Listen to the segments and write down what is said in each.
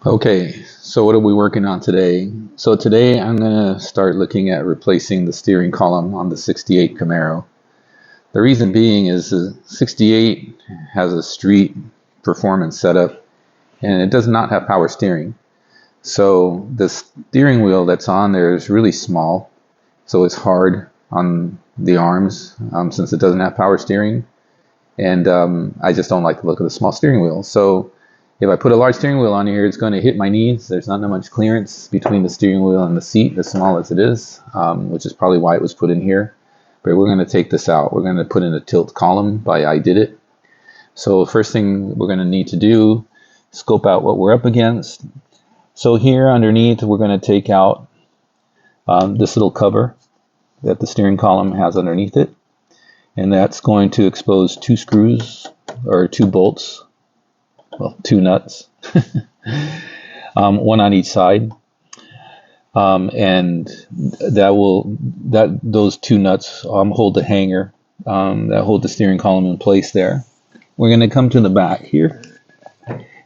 Okay, so what are we working on today? So today I'm going to start looking at replacing the steering column on the 68 Camaro. The reason being is the 68 has a street performance setup and it does not have power steering. So the steering wheel that's on there is really small, so it's hard on the arms since it doesn't have power steering. And I just don't like the look of the small steering wheel. So if I put a large steering wheel on here, it's going to hit my knees. There's not that much clearance between the steering wheel and the seat, as small as it is, which is probably why it was put in here. But we're going to take this out. We're going to put in a tilt column by Ididit. So first thing we're going to need to do, scope out what we're up against. So here underneath, we're going to take out this little cover that the steering column has underneath it. And that's going to expose two screws, or two bolts, well, two nuts, one on each side, and those two nuts hold the hanger that hold the steering column in place there. We're going to come to the back here,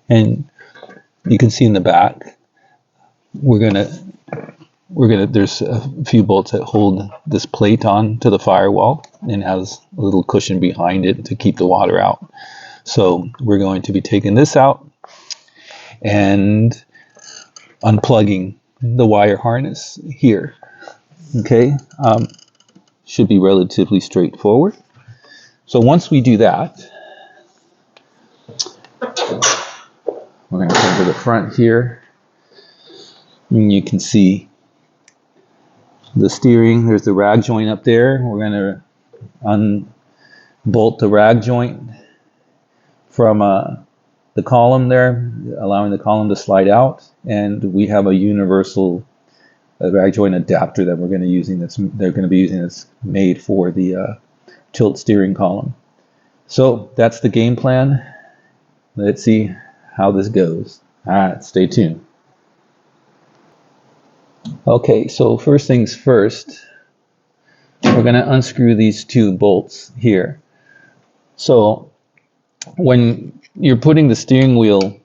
and you can see in the back there's a few bolts that hold this plate on to the firewall and has a little cushion behind it to keep the water out. So we're going to be taking this out and unplugging the wire harness here. Okay, should be relatively straightforward. So once we do that, we're going to come to the front here, and you can see the steering. There's the rag joint up there. We're going to unbolt the rag joint from the column there, allowing the column to slide out, and we have a universal rag joint adapter that we're going to be using that's made for the tilt steering column. So that's the game plan. Let's see how this goes. All right, stay tuned. Okay, so first things first, we're going to unscrew these two bolts here. So when you're putting the steering wheel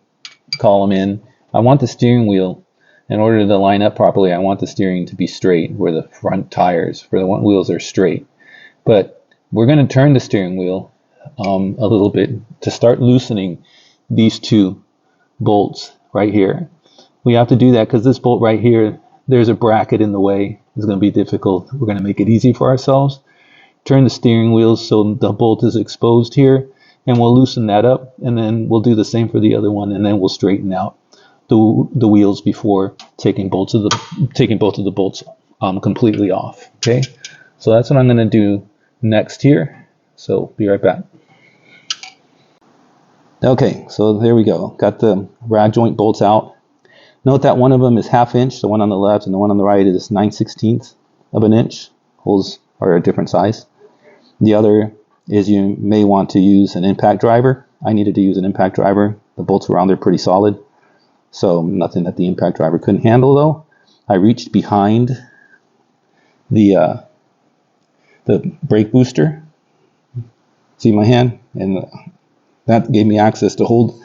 column in, I want the steering wheel, in order to line up properly, I want the steering to be straight where the front tires for the wheels are straight. But we're going to turn the steering wheel a little bit to start loosening these two bolts right here. We have to do that because this bolt right here, there's a bracket in the way. It's going to be difficult. We're going to make it easy for ourselves. Turn the steering wheel so the bolt is exposed here, and we'll loosen that up, and then we'll do the same for the other one, and then we'll straighten out the wheels before taking both of the bolts completely off. Okay, so that's what I'm going to do next here. So be right back. Okay, so there we go. Got the rag joint bolts out. Note that one of them is 1/2 inch, the one on the left, and the one on the right is 9/16 of an inch. Holes are a different size. The other is you may want to use an impact driver. I needed to use an impact driver. The bolts were on there pretty solid, so nothing that the impact driver couldn't handle though. I reached behind the brake booster. See my hand? And that gave me access to hold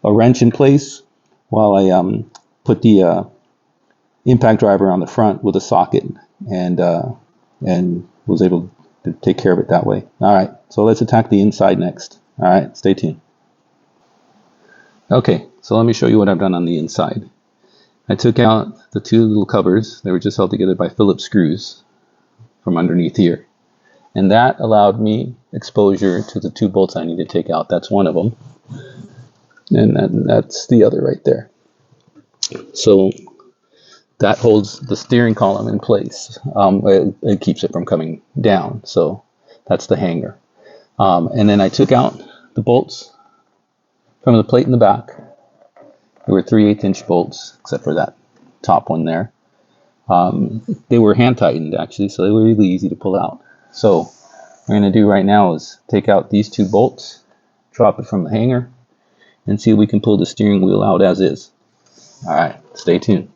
a wrench in place while I put the impact driver on the front with a socket, and was able to take care of it that way. All right, so let's attack the inside next. All right, stay tuned. Okay, so let me show you what I've done on the inside. I took out the two little covers. They were just held together by Phillips screws from underneath here. And that allowed me exposure to the two bolts I need to take out. That's one of them. And that's the other right there. So that holds the steering column in place. It keeps it from coming down. So that's the hanger. And then I took out the bolts from the plate in the back. They were 3/8 inch bolts, except for that top one there. They were hand tightened actually, so they were really easy to pull out. So what we're going to do right now is take out these two bolts, drop it from the hanger, and see if we can pull the steering wheel out as is. All right, stay tuned.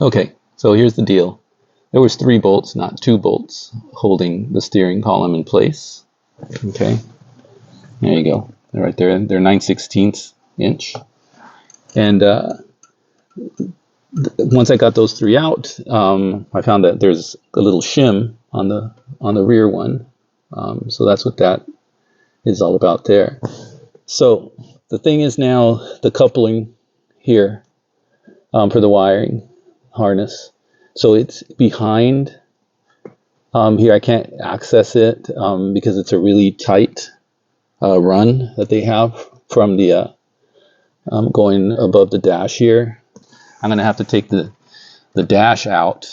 Okay, so here's the deal. There was 3 bolts, not 2 bolts, holding the steering column in place. Okay, there you go. They're right there. They're 9/16 inch. And once I got those three out, I found that there's a little shim on the rear one. So that's what that is all about there. So the thing is now the coupling here for the wiring harness. So it's behind here. I can't access it because it's a really tight run that they have from the going above the dash here. I'm going to have to take the dash out,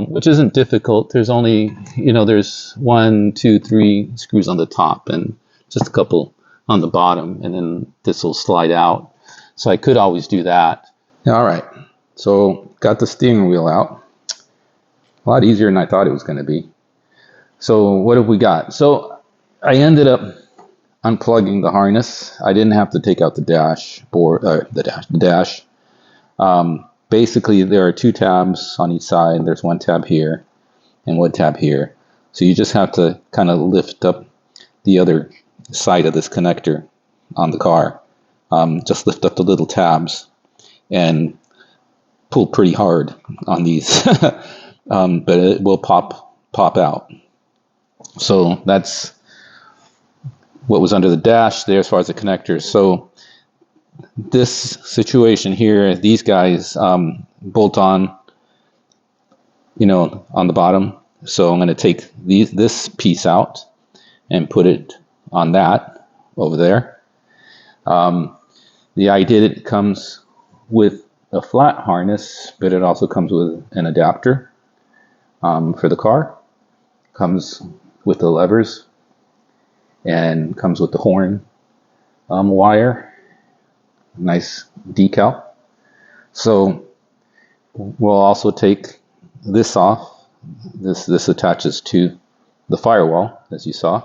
which isn't difficult. There's only, there's 1, 2, 3 screws on the top and just a couple on the bottom, and then this will slide out. So I could always do that. All right, so got the steering wheel out. A lot easier than I thought it was going to be. So what have we got? So I ended up unplugging the harness. I didn't have to take out the dashboard, the dash. Basically, there are 2 tabs on each side. There's 1 tab here and 1 tab here. So you just have to kind of lift up the other side of this connector on the car. Just lift up the little tabs and pull pretty hard on these, but it will pop out. So that's what was under the dash there as far as the connectors. So this situation here, these guys bolt on, on the bottom. So I'm going to take this piece out and put it on that over there. The Ididit comes with a flat harness, but it also comes with an adapter for the car. Comes with the levers and comes with the horn wire. Nice decal. So we'll also take this off. This attaches to the firewall, as you saw.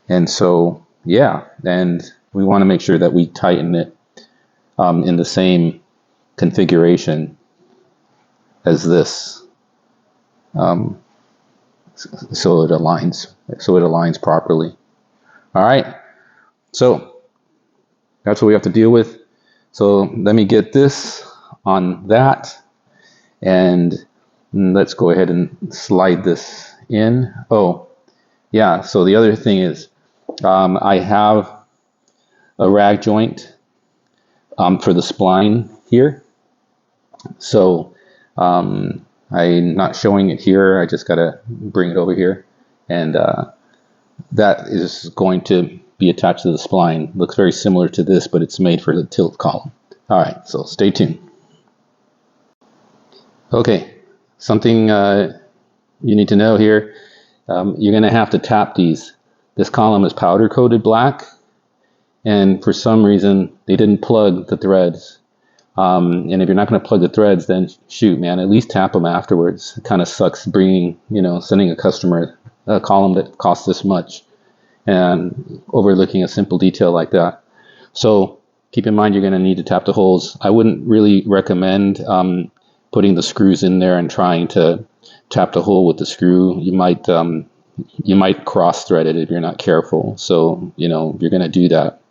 And so, yeah, and we want to make sure that we tighten it in the same configuration as this, so it aligns properly. All right, so that's what we have to deal with. So let me get this on that, and let's go ahead and slide this in. Oh, yeah, so the other thing is I have a rag joint for the spline here. So I'm not showing it here. I just got to bring it over here. And that is going to be attached to the spline. Looks very similar to this, but it's made for the tilt column. All right, so stay tuned. Okay, something you need to know here. You're going to have to tap these. This column is powder coated black, and for some reason they didn't plug the threads. And if you're not going to plug the threads, then shoot, man, at least tap them afterwards. It kind of sucks sending a customer a column that costs this much and overlooking a simple detail like that. So keep in mind you're going to need to tap the holes. I wouldn't really recommend putting the screws in there and trying to tap the hole with the screw. You might cross thread it if you're not careful. So, if you're going to do that,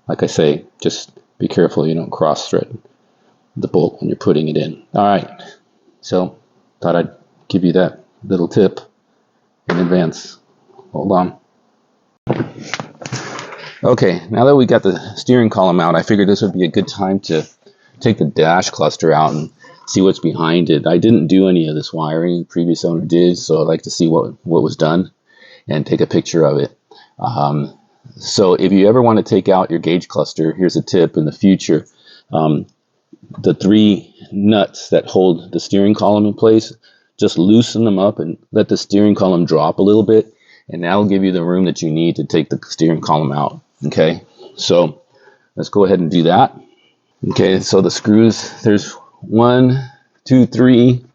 like I say, just be careful you don't cross thread the bolt when you're putting it in. All right, so thought I'd give you that little tip in advance. Hold on. Okay, now that we got the steering column out, I figured this would be a good time to take the dash cluster out and see what's behind it. I didn't do any of this wiring, the previous owner did, so I'd like to see what was done and take a picture of it. So if you ever want to take out your gauge cluster, here's a tip in the future. The 3 nuts that hold the steering column in place, just loosen them up and let the steering column drop a little bit, and that'll give you the room that you need to take the steering column out. Okay, so let's go ahead and do that. Okay, so the screws, there's 1, 2, 3,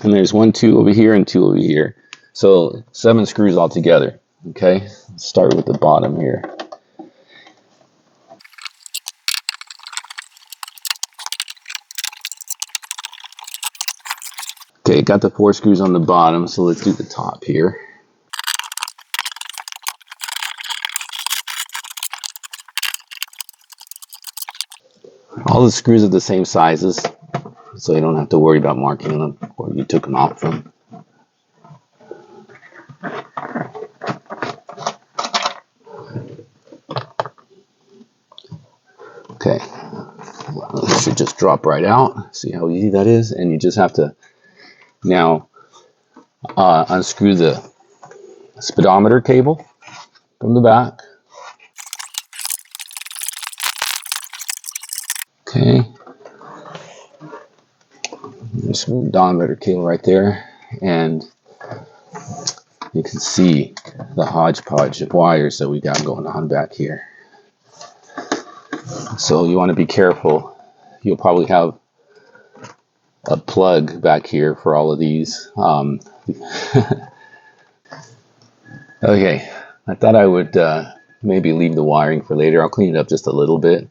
and there's 1, 2 over here and 2 over here. So 7 screws all together. Okay, let's start with the bottom here. Okay, got the 4 screws on the bottom, so let's do the top here. All the screws are the same sizes, so you don't have to worry about marking them where you took them out from. Okay, it should just drop right out. See how easy that is? And you just have to now unscrew the speedometer cable from the back. Okay, there's the speedometer cable right there, and you can see the hodgepodge of wires that we got going on back here. So you want to be careful. You'll probably have a plug back here for all of these. Okay, I thought I would maybe leave the wiring for later. I'll clean it up just a little bit,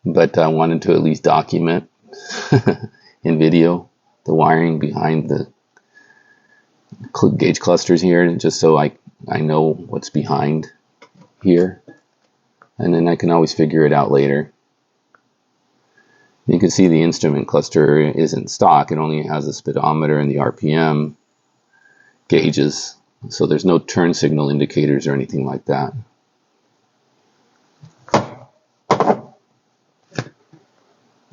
but I wanted to at least document in video the wiring behind the gauge clusters here, just so I know what's behind here, and then I can always figure it out later. You can see the instrument cluster isn't stock. It only has the speedometer and the RPM gauges, so there's no turn signal indicators or anything like that.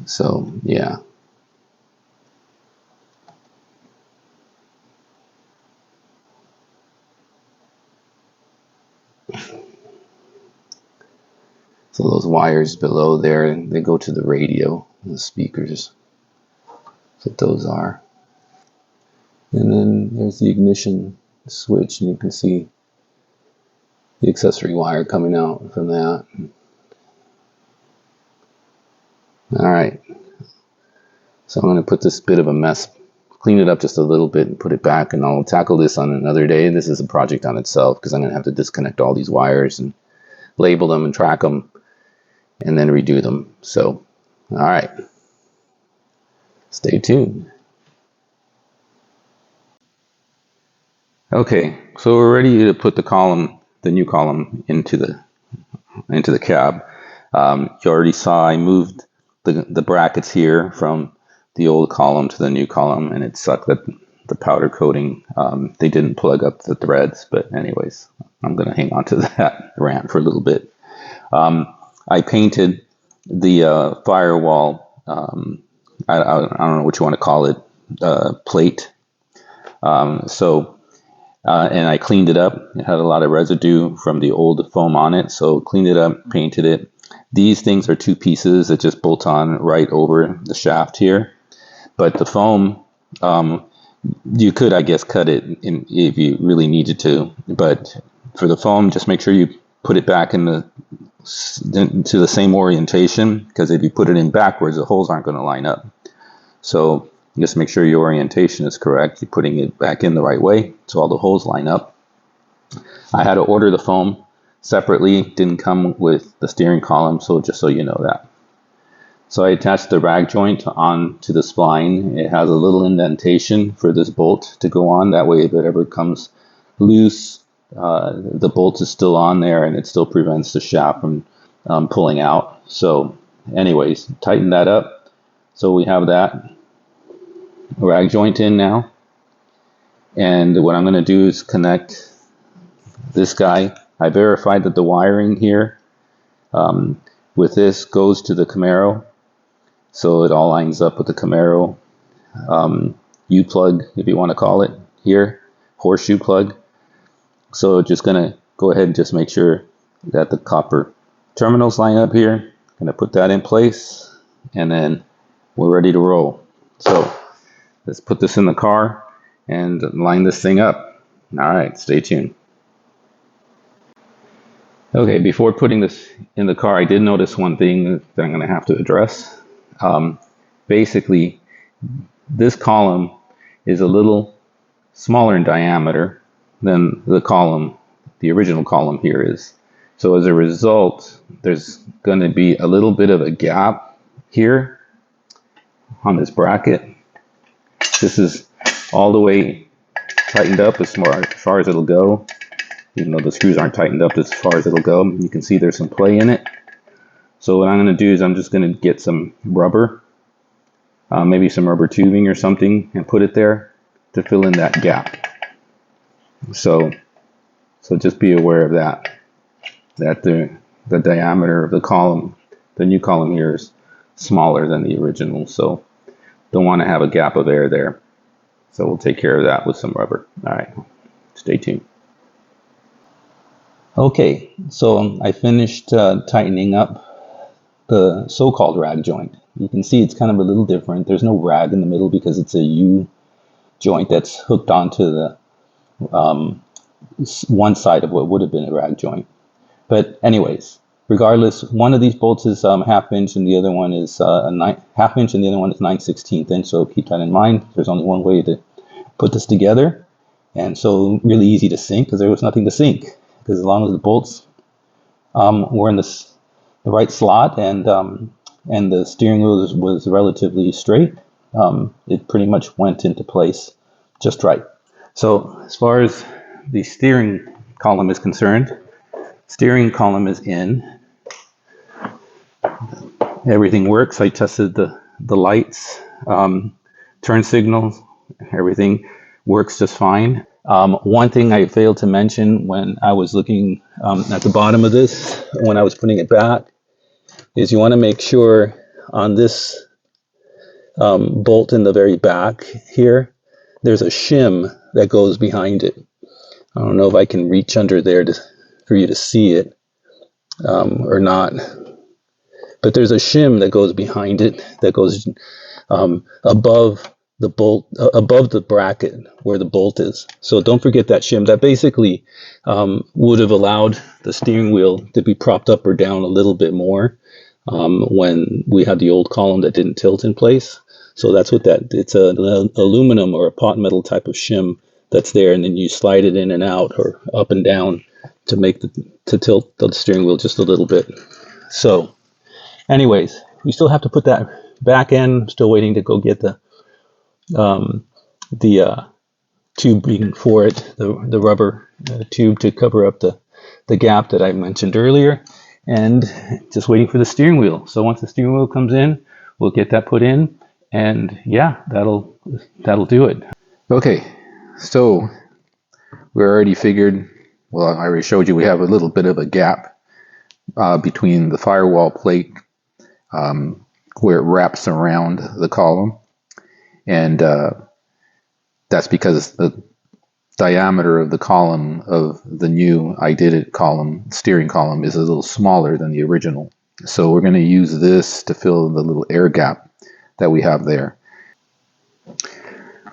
So yeah. So those wires below there, they go to the radio, the speakers. That's what those are. And then there's the ignition switch, and you can see the accessory wire coming out from that. All right. So I'm going to put this bit of a mess, clean it up just a little bit and put it back, and I'll tackle this on another day. This is a project on itself because I'm going to have to disconnect all these wires and label them and track them and then redo them. So, all right. Stay tuned. Okay, so we're ready to put the column, the new column, into the cab. You already saw I moved the brackets here from the old column to the new column, and it sucked that the powder coating, they didn't plug up the threads. But anyways, I'm going to hang on to that rant for a little bit. I painted the firewall, I don't know what you want to call it, plate. And I cleaned it up. It had a lot of residue from the old foam on it, so cleaned it up, painted it. These things are two pieces that just bolt on right over the shaft here. But the foam, you could, I guess, cut it in if you really needed to. But for the foam, just make sure you put it back into the same orientation, because if you put it in backwards, the holes aren't going to line up. So just make sure your orientation is correct. You're putting it back in the right way so all the holes line up. I had to order the foam separately. It didn't come with the steering column, so just so you know that. So I attached the rag joint onto the spline. It has a little indentation for this bolt to go on. That way, if it ever comes loose, the bolt is still on there and it still prevents the shaft from pulling out. So anyways, tighten that up. So we have that rag joint in now, and what I'm going to do is connect this guy. I verified that the wiring here with this goes to the Camaro, so it all lines up with the Camaro U-plug, if you want to call it here, horseshoe plug. So just going to go ahead and just make sure that the copper terminals line up here. Going to put that in place, and then we're ready to roll. So let's put this in the car and line this thing up. All right, stay tuned. Okay, before putting this in the car, I did notice one thing that I'm going to have to address. Basically, this column is a little smaller in diameter than the column, the original column here is. So as a result, there's going to be a little bit of a gap here on this bracket. This is all the way tightened up as far as it'll go, even though the screws aren't tightened up as far as it'll go. You can see there's some play in it. So what I'm going to do is I'm just going to get some rubber, maybe some rubber tubing or something, and put it there to fill in that gap. So just be aware of that the diameter of the column, the new column here, is smaller than the original, so don't want to have a gap of air there. So we'll take care of that with some rubber. All right, stay tuned. Okay, so I finished tightening up the so-called rag joint. You can see it's kind of a little different. There's no rag in the middle because it's a U joint that's hooked onto the one side of what would have been a rag joint. But anyways, regardless, one of these bolts is half inch and the other one is half inch and the other one is 9/16 inch. So keep that in mind. There's only one way to put this together, and so really easy to sink because there was nothing to sink. Because as long as the bolts were in the right slot and the steering wheel was relatively straight, it pretty much went into place just right. So as far as the steering column is concerned, steering column is in. Everything works. I tested the lights, turn signals, everything works just fine. One thing I failed to mention when I was looking at the bottom of this, when I was putting it back, is you want to make sure on this bolt in the very back here, there's a shim that goes behind it. I don't know if I can reach under there for you to see it or not, but there's a shim that goes behind it that goes above the bolt, above the bracket where the bolt is. So don't forget that shim. That basically would have allowed the steering wheel to be propped up or down a little bit more when we had the old column that didn't tilt in place. So that's what it's an aluminum or a pot metal type of shim that's there, and then you slide it in and out or up and down to tilt the steering wheel just a little bit. So anyways, we still have to put that back in. Still waiting to go get the tubing for it, the rubber tube to cover up the gap that I mentioned earlier, and just waiting for the steering wheel. So once the steering wheel comes in, we'll get that put in, and yeah, that'll do it. Okay, so we already figured, well, I already showed you we have a little bit of a gap between the firewall plate where it wraps around the column, and that's because the diameter of the column of the new Ididit column, steering column, is a little smaller than the original. So we're going to use this to fill the little air gap that we have there.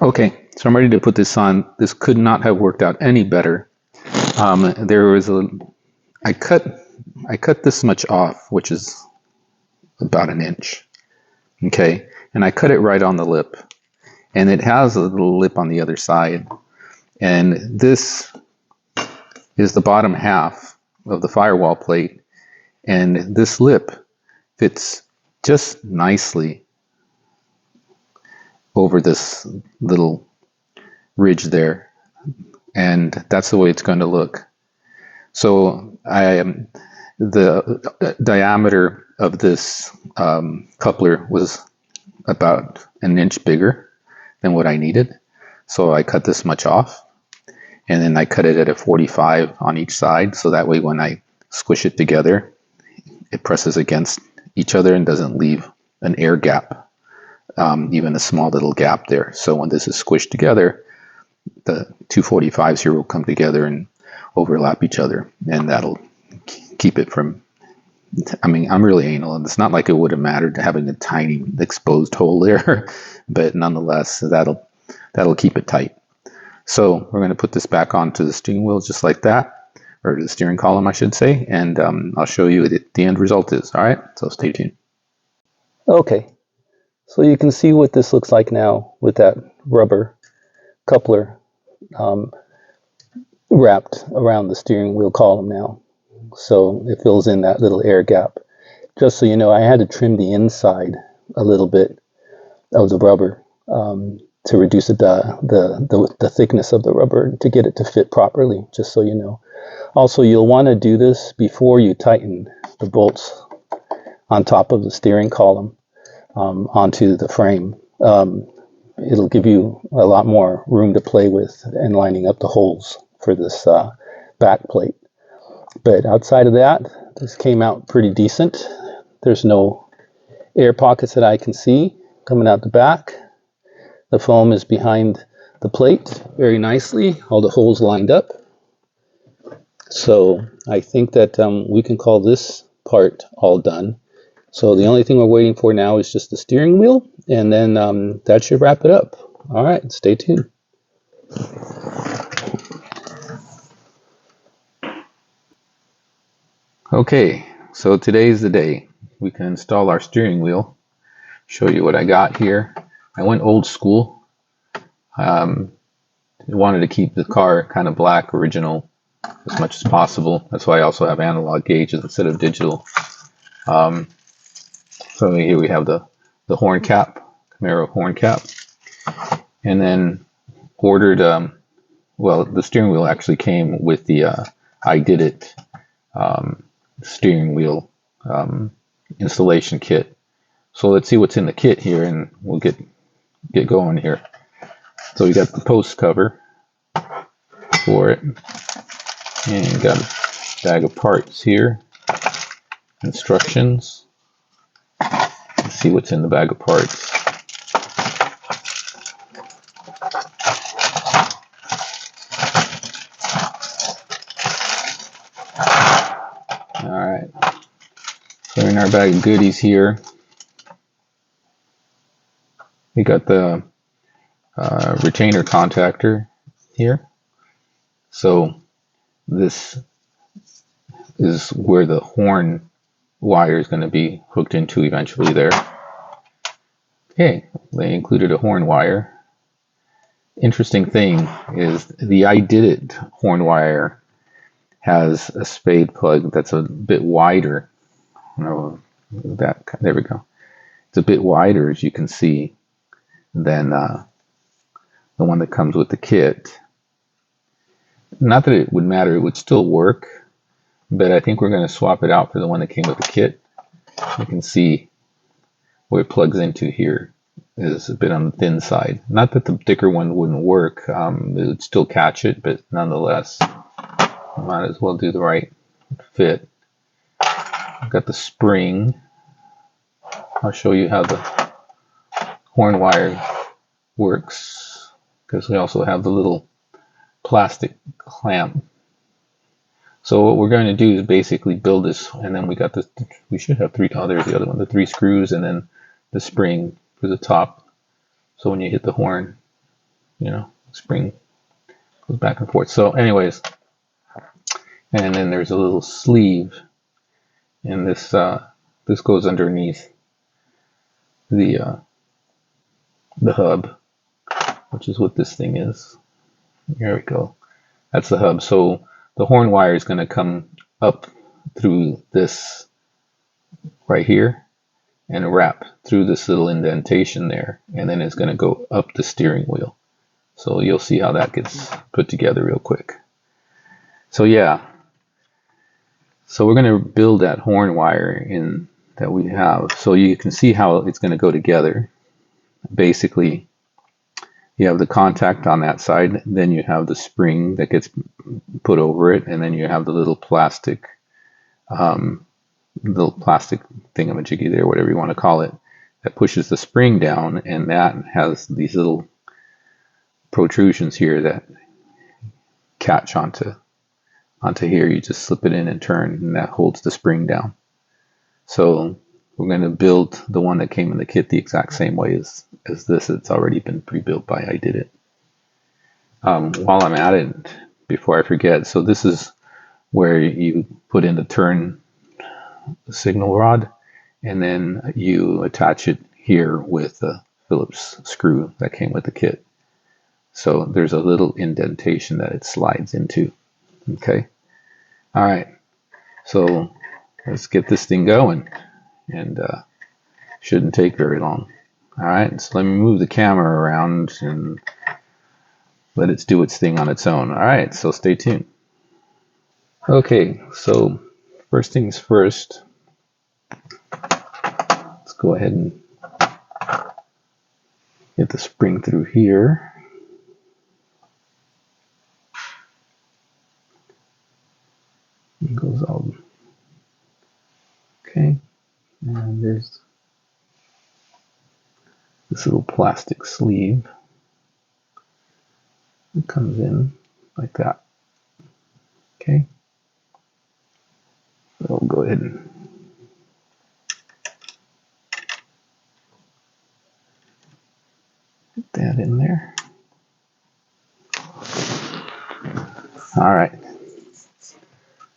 Okay, so I'm ready to put this on. This could not have worked out any better. I cut this much off, which is about an inch. Okay, and I cut it right on the lip, and it has a little lip on the other side, and this is the bottom half of the firewall plate, and this lip fits just nicely over this little ridge there, and that's the way it's going to look. So the diameter of this coupler was about an inch bigger than what I needed, so I cut this much off, and then I cut it at a 45 on each side, so that way when I squish it together, it presses against each other and doesn't leave an air gap, even a small little gap there. So when this is squished together, the two 45s here will come together and overlap each other, and that'll keep it from, I mean, I'm really anal, and it's not like it would have mattered to having a tiny exposed hole there, but nonetheless, that'll keep it tight. So we're going to put this back onto the steering wheel just like that, or the steering column, I should say, and I'll show you what the end result is. All right, so stay tuned. Okay, so you can see what this looks like now with that rubber coupler wrapped around the steering wheel column now. So it fills in that little air gap. Just so you know, I had to trim the inside a little bit of the rubber to reduce the thickness of the rubber to get it to fit properly, just so you know. Also, you'll want to do this before you tighten the bolts on top of the steering column onto the frame. It'll give you a lot more room to play with in lining up the holes for this back plate. But outside of that, this came out pretty decent. There's no air pockets that I can see coming out the back. The foam is behind the plate very nicely, all the holes lined up. So I think that we can call this part all done. So the only thing we're waiting for now is just the steering wheel, and then that should wrap it up. All right, stay tuned. Okay, so today's the day. We can install our steering wheel. Show you what I got here. I went old school. Wanted to keep the car kind of black, original, as much as possible. That's why I also have analog gauges instead of digital. So here we have the horn cap, Camaro horn cap, and then ordered. Well, the steering wheel actually came with the Ididit steering wheel installation kit. So let's see what's in the kit here, and we'll get going here. So we got the post cover for it, and got a bag of parts here, instructions. Let's see what's in the bag of parts. Alright, so in our bag of goodies here, we got the retainer contactor here. So this is where the horn wire is going to be hooked into eventually there. Okay, they included a horn wire. Interesting thing is the Ididit horn wire has a spade plug that's a bit wider. Oh, there we go. It's a bit wider, as you can see, than the one that comes with the kit. Not that it would matter, it would still work, but I think we're going to swap it out for the one that came with the kit. You can see where it plugs into here is a bit on the thin side. Not that the thicker one wouldn't work, it would still catch it, but nonetheless, might as well do the right fit. I've got the spring. I'll show you how the horn wire works, because we also have the little plastic clamp. So what we're going to do is basically build this, and then we got this. We should have three. Oh, there's the other one. The 3 screws, and then the spring for the top. So when you hit the horn, you know, the spring goes back and forth. So, anyways, and then there's a little sleeve, and this this goes underneath the hub, which is what this thing is. Here we go. That's the hub. So the horn wire is going to come up through this right here and wrap through this little indentation there, and then it's going to go up the steering wheel. So you'll see how that gets put together real quick. So yeah, so we're going to build that horn wire in that we have, so you can see how it's going to go together. Basically, you have the contact on that side, then you have the spring that gets put over it, and then you have the little plastic thingamajiggy there, whatever you want to call it, that pushes the spring down, and that has these little protrusions here that catch onto here. You just slip it in and turn, and that holds the spring down. So we're going to build the one that came in the kit the exact same way as this. It's already been pre-built by Ididit. While I'm at it, before I forget, so this is where you put in the turn signal rod, and then you attach it here with the Phillips screw that came with the kit. So there's a little indentation that it slides into. Okay. All right. So let's get this thing going, and shouldn't take very long. All right. So let me move the camera around and let it do its thing on its own. All right. So stay tuned. Okay. So first things first, go ahead and get the spring through here. It goes all okay. And there's this little plastic sleeve. It comes in like that. Okay. So we'll go ahead and put that in there. All right.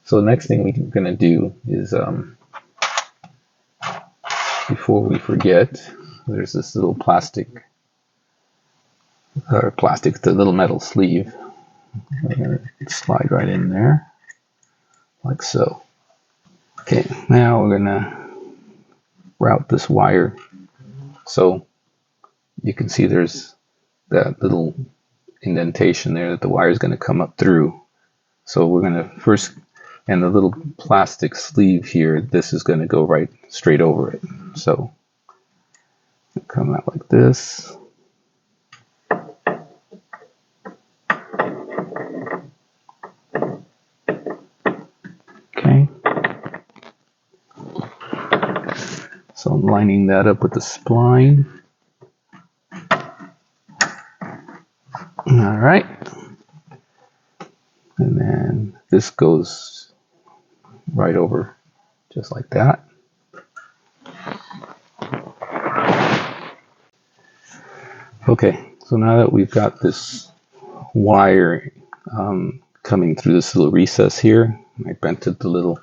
So the next thing we're going to do is, before we forget, there's this little plastic, the little metal sleeve. We're going to slide right in there, like so. Okay, now we're going to route this wire. So you can see there's that little indentation there that the wire is going to come up through. So we're going to first, and the little plastic sleeve here, this is going to go right straight over it. So come out like this. Okay. So I'm lining that up with the spline. All right. And then this goes right over just like that. Okay, so now that we've got this wire coming through this little recess here, I bent it a little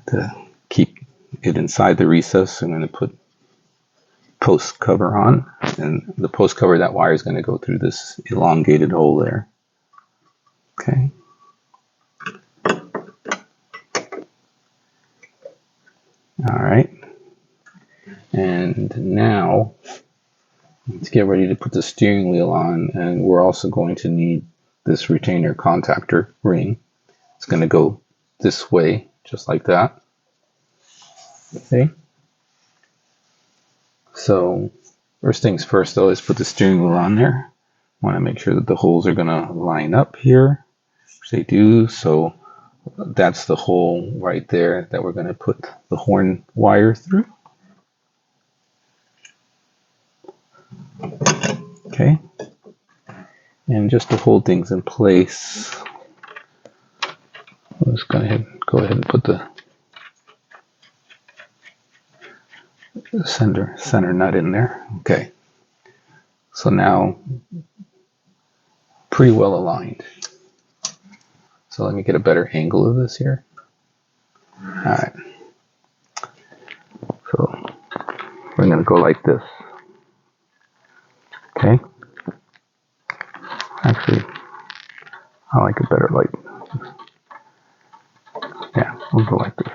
to keep it inside the recess. I'm going to put post cover on, and the post cover, that wire is going to go through this elongated hole there. Okay. All right. And now let's get ready to put the steering wheel on, and we're also going to need this retainer contactor ring. It's going to go this way, just like that. Okay. So first things first, though, is put the steering wheel on there. I want to make sure that the holes are going to line up here, which they do. So that's the hole right there that we're going to put the horn wire through. Okay. And just to hold things in place, let's go ahead and put the center nut in there. Okay. So now pretty well aligned. So let me get a better angle of this here. All right. So we're going to go like this. Okay. Actually, I like it better like, yeah, we'll go like this.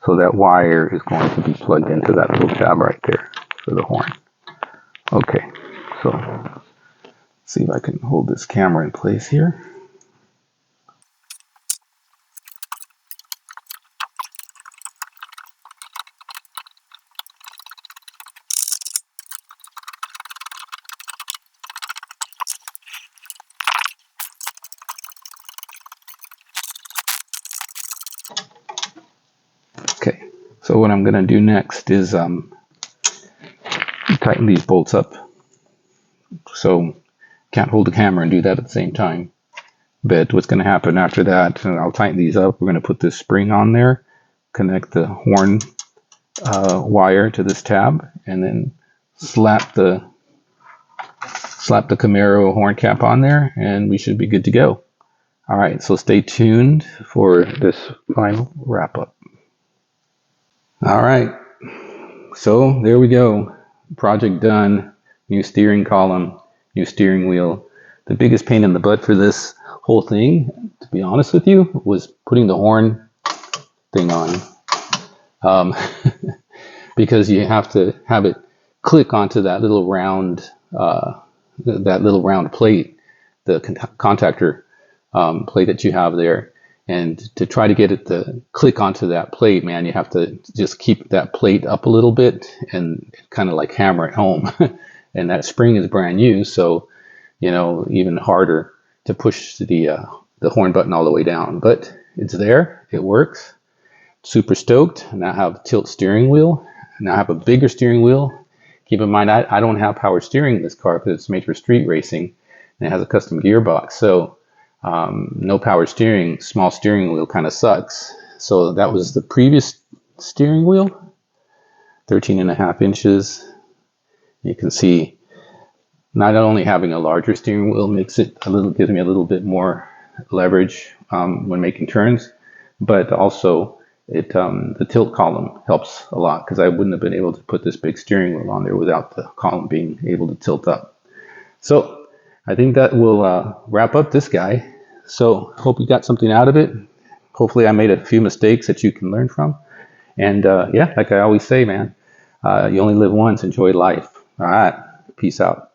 So that wire is going to be plugged into that little tab right there for the horn. Okay, so let's see if I can hold this camera in place here. Okay, so what I'm going to do next is tighten these bolts up. So can't hold the camera and do that at the same time. But what's going to happen after that, and I'll tighten these up, we're going to put this spring on there, connect the horn wire to this tab, and then slap the Camaro horn cap on there, and we should be good to go. All right, so stay tuned for this final wrap up. All right, so there we go. Project done. New steering column, new steering wheel. The biggest pain in the butt for this whole thing, to be honest with you, was putting the horn thing on. Because you have to have it click onto that little round plate, the contactor plate that you have there. And to try to get it to click onto that plate, man, you have to just keep that plate up a little bit and kind of like hammer it home. And that spring is brand new, so even harder to push the horn button all the way down. But it's there, it works. Super stoked. Now I have a tilt steering wheel. Now I have a bigger steering wheel. Keep in mind, I don't have power steering in this car because it's made for street racing, and it has a custom gearbox. So no power steering, small steering wheel kind of sucks. So that was the previous steering wheel, 13.5 inches. You can see not only having a larger steering wheel gives me a little bit more leverage when making turns, but also the tilt column helps a lot, because I wouldn't have been able to put this big steering wheel on there without the column being able to tilt up. So I think that will wrap up this guy. So hope you got something out of it. Hopefully I made a few mistakes that you can learn from. And yeah, like I always say, man, you only live once. Enjoy life. All right. Peace out.